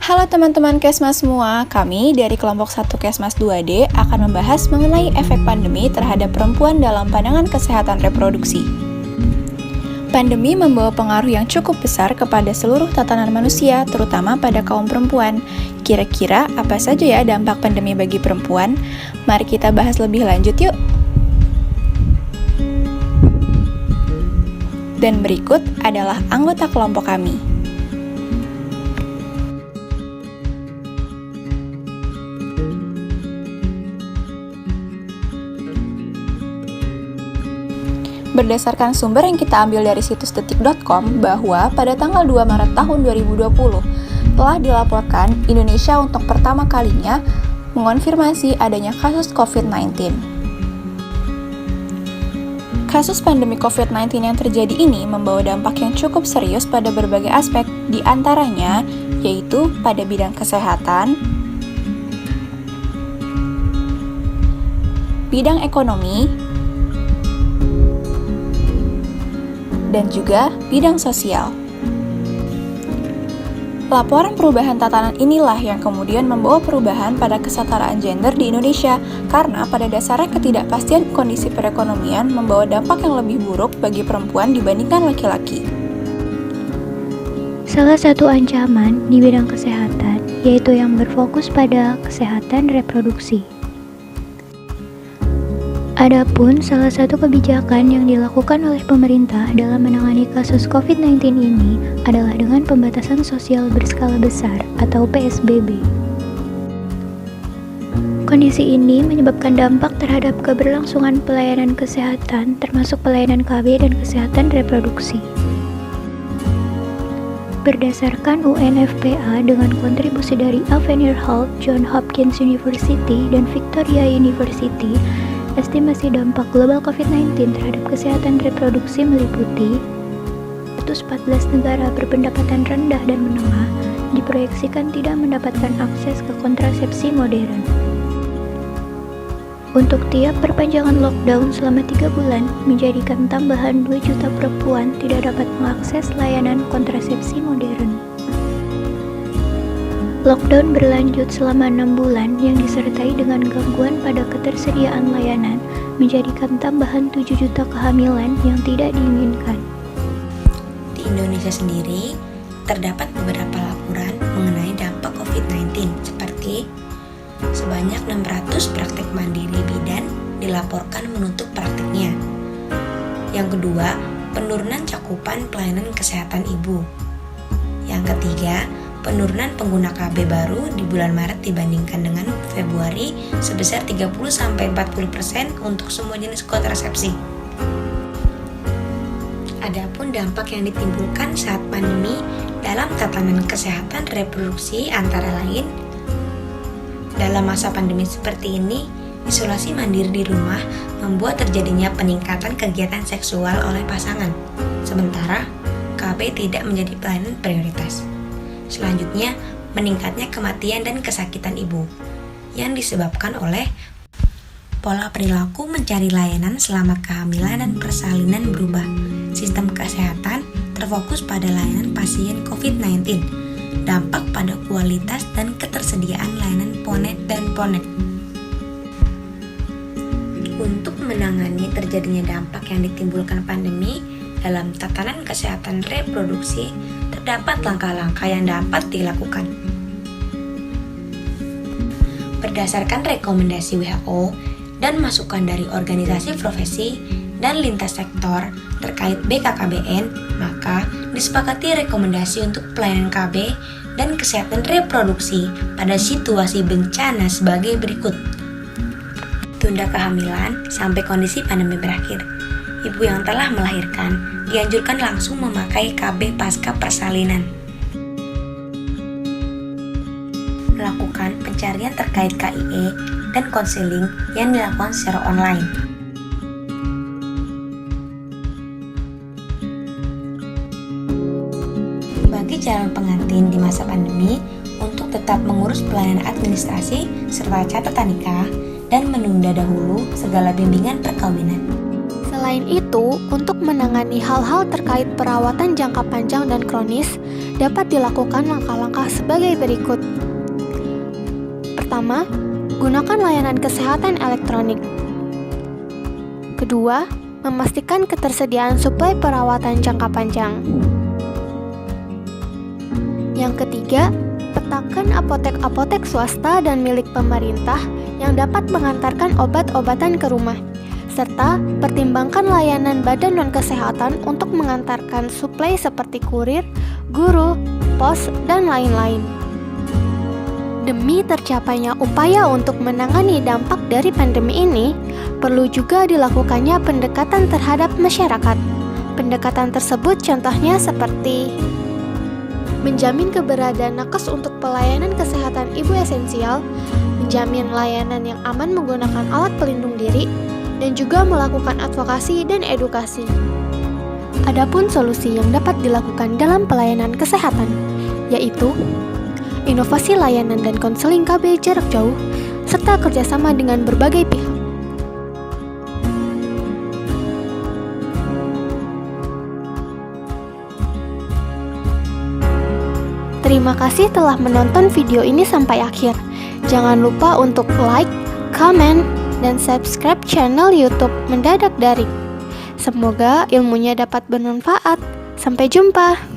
Halo teman-teman Kesmas semua, kami dari kelompok 1 Kesmas 2D akan membahas mengenai efek pandemi terhadap perempuan dalam pandangan kesehatan reproduksi. Pandemi membawa pengaruh yang cukup besar kepada seluruh tatanan manusia, terutama pada kaum perempuan. Kira-kira apa saja ya dampak pandemi bagi perempuan? Mari kita bahas lebih lanjut yuk. Dan berikut adalah anggota kelompok kami. Berdasarkan sumber yang kita ambil dari situs detik.com bahwa pada tanggal 2 Maret tahun 2020 telah dilaporkan Indonesia untuk pertama kalinya mengonfirmasi adanya kasus COVID-19. Kasus pandemi COVID-19 yang terjadi ini membawa dampak yang cukup serius pada berbagai aspek, di antaranya yaitu pada bidang kesehatan, bidang ekonomi, dan juga bidang sosial. Laporan perubahan tatanan inilah yang kemudian membawa perubahan pada kesetaraan gender di Indonesia, karena pada dasarnya ketidakpastian kondisi perekonomian membawa dampak yang lebih buruk bagi perempuan dibandingkan laki-laki. Salah satu ancaman di bidang kesehatan yaitu yang berfokus pada kesehatan reproduksi. Adapun salah satu kebijakan yang dilakukan oleh pemerintah dalam menangani kasus COVID-19 ini adalah dengan pembatasan sosial berskala besar atau PSBB. Kondisi ini menyebabkan dampak terhadap keberlangsungan pelayanan kesehatan termasuk pelayanan KB dan kesehatan reproduksi. Berdasarkan UNFPA dengan kontribusi dari Avenir Health, Johns Hopkins University, dan Victoria University, estimasi dampak global COVID-19 terhadap kesehatan reproduksi meliputi 114 negara berpendapatan rendah dan menengah diproyeksikan tidak mendapatkan akses ke kontrasepsi modern. Untuk tiap perpanjangan lockdown selama 3 bulan, menjadikan tambahan 2 juta perempuan tidak dapat mengakses layanan kontrasepsi modern. Lockdown berlanjut selama 6 bulan yang disertai dengan gangguan pada ketersediaan layanan, menjadikan tambahan 7 juta kehamilan yang tidak diinginkan. Di Indonesia sendiri, terdapat beberapa laporan mengenai dampak COVID-19 seperti sebanyak 600 praktek mandiri bidan dilaporkan menutup prakteknya. Yang kedua, penurunan cakupan pelayanan kesehatan ibu. Yang ketiga, penurunan pengguna KB baru di bulan Maret dibandingkan dengan Februari sebesar 30-40% untuk semua jenis kontrasepsi. Adapun dampak yang ditimbulkan saat pandemi dalam tatanan kesehatan reproduksi antara lain, dalam masa pandemi seperti ini, isolasi mandiri di rumah membuat terjadinya peningkatan kegiatan seksual oleh pasangan, sementara KB tidak menjadi pelayanan prioritas. Selanjutnya, meningkatnya kematian dan kesakitan ibu yang disebabkan oleh pola perilaku mencari layanan selama kehamilan dan persalinan berubah. Sistem kesehatan terfokus pada layanan pasien COVID-19, dampak pada kualitas dan ketersediaan layanan ponet dan ponet. Untuk menangani terjadinya dampak yang ditimbulkan pandemi dalam tatanan kesehatan reproduksi, terdapat langkah-langkah yang dapat dilakukan. Berdasarkan rekomendasi WHO dan masukan dari organisasi profesi dan lintas sektor terkait BKKBN, maka disepakati rekomendasi untuk pelayanan KB dan kesehatan reproduksi pada situasi bencana sebagai berikut. Tunda kehamilan sampai kondisi pandemi berakhir. Ibu yang telah melahirkan dianjurkan langsung memakai KB pasca persalinan. Melakukan pencarian terkait KIE dan konseling yang dilakukan secara online. Bagi calon pengantin di masa pandemi untuk tetap mengurus pelayanan administrasi serta catatan nikah dan menunda dahulu segala bimbingan perkawinan. Selain itu, untuk menangani hal-hal terkait perawatan jangka panjang dan kronis, dapat dilakukan langkah-langkah sebagai berikut. Pertama, gunakan layanan kesehatan elektronik. Kedua, memastikan ketersediaan suplai perawatan jangka panjang. Yang ketiga, petakan apotek-apotek swasta dan milik pemerintah yang dapat mengantarkan obat-obatan ke rumah, serta pertimbangkan layanan badan non-kesehatan untuk mengantarkan suplai seperti kurir, guru, pos, dan lain-lain. Demi tercapainya upaya untuk menangani dampak dari pandemi ini, perlu juga dilakukannya pendekatan terhadap masyarakat. Pendekatan tersebut contohnya seperti menjamin keberadaan nakes untuk pelayanan kesehatan ibu esensial, menjamin layanan yang aman menggunakan alat pelindung diri, dan juga melakukan advokasi dan edukasi. Adapun solusi yang dapat dilakukan dalam pelayanan kesehatan, yaitu inovasi layanan dan konseling KB jarak jauh, serta kerjasama dengan berbagai pihak. Terima kasih telah menonton video ini sampai akhir. Jangan lupa untuk like, comment, dan subscribe channel YouTube Mendadak Daring. Semoga ilmunya dapat bermanfaat. Sampai jumpa.